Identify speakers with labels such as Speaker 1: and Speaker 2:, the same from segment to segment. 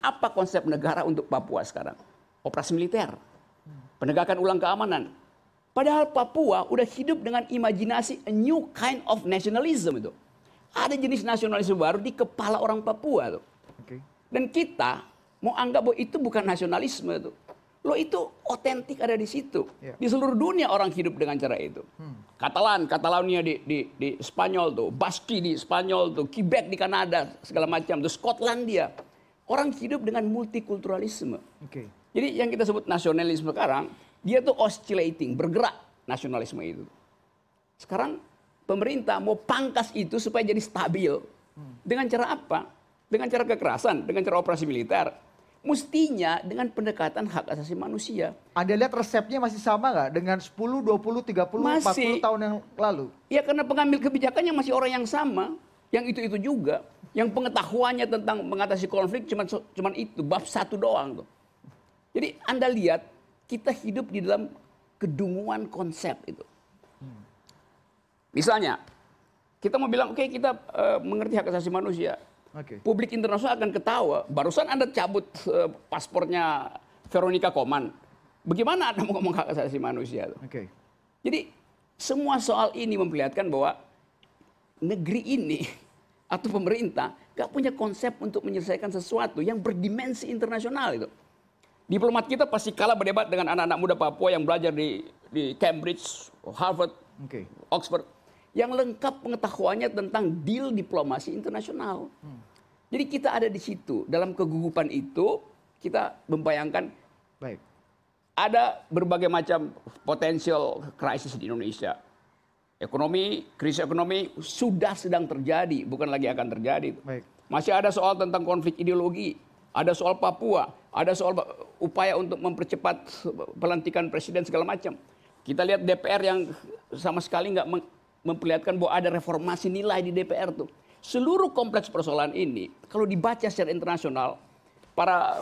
Speaker 1: Apa konsep negara untuk Papua sekarang? Operasi militer, penegakan ulang keamanan. Padahal Papua udah hidup dengan imajinasi a new kind of nationalism itu. Ada jenis nasionalisme baru di kepala orang Papua tuh.
Speaker 2: Oke.
Speaker 1: Dan kita mau anggap bahwa itu bukan nasionalisme tuh. Lo itu otentik ada di situ.
Speaker 2: Yeah.
Speaker 1: Di seluruh dunia orang hidup dengan cara itu. Catalonia di Spanyol tuh, Baski di Spanyol tuh, Quebec di Kanada segala macam tuh, Skotlandia. Orang hidup dengan multikulturalisme.
Speaker 2: Oke.
Speaker 1: Jadi yang kita sebut nasionalisme sekarang, dia tuh oscillating, bergerak nasionalisme itu. Sekarang pemerintah mau pangkas itu supaya jadi stabil. Dengan cara apa? Dengan cara kekerasan, dengan cara operasi militer. Mestinya dengan pendekatan hak asasi manusia.
Speaker 2: Anda lihat resepnya masih sama nggak dengan 10, 20, 30,
Speaker 1: Masih.
Speaker 2: 40 tahun yang lalu?
Speaker 1: Ya karena pengambil kebijakannya masih orang yang sama. Yang itu juga. Yang pengetahuannya tentang mengatasi konflik cuman itu. Bab 1 doang tuh. Jadi Anda lihat kita hidup di dalam kedunguan konsep itu. Misalnya, kita mau bilang, oke, kita mengerti hak asasi manusia.
Speaker 2: Oke.
Speaker 1: Publik internasional akan ketawa. Barusan Anda cabut paspornya Veronica Koman. Bagaimana Anda mau ngomong hak asasi manusia?
Speaker 2: Oke.
Speaker 1: Jadi, semua soal ini memperlihatkan bahwa negeri ini atau pemerintah gak punya konsep untuk menyelesaikan sesuatu yang berdimensi internasional itu. Diplomat kita pasti kalah berdebat dengan anak-anak muda Papua yang belajar di Cambridge, Harvard, Oxford, yang lengkap pengetahuannya tentang deal diplomasi internasional. Jadi kita ada di situ. Dalam kegugupan itu, kita membayangkan ada berbagai macam potensial krisis di Indonesia. Krisis ekonomi sudah sedang terjadi, bukan lagi akan terjadi. Masih ada soal tentang konflik ideologi, ada soal Papua, ada soal upaya untuk mempercepat pelantikan presiden segala macam. Kita lihat DPR yang sama sekali nggak memperlihatkan bahwa ada reformasi nilai di DPR tuh. Seluruh kompleks persoalan ini, kalau dibaca secara internasional, para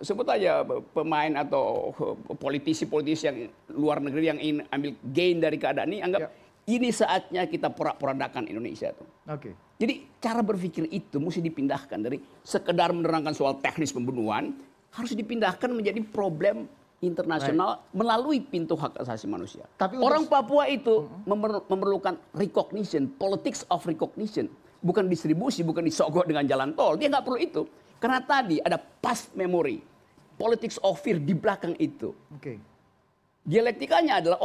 Speaker 1: sebut aja pemain atau politisi-politisi yang luar negeri yang ingin ambil gain dari keadaan ini, anggap ini saatnya kita porak-porandakan Indonesia tuh.
Speaker 2: Oke.
Speaker 1: Jadi cara berpikir itu mesti dipindahkan dari sekedar menerangkan soal teknis pembunuhan, harus dipindahkan menjadi problem internasional melalui pintu hak asasi manusia.
Speaker 2: Tapi
Speaker 1: orang Papua itu memerlukan recognition, politics of recognition, bukan distribusi, bukan disogok dengan jalan tol. Dia nggak perlu itu, karena tadi ada past memory, politics of fear di belakang itu.
Speaker 2: Oke.
Speaker 1: Dialektikanya adalah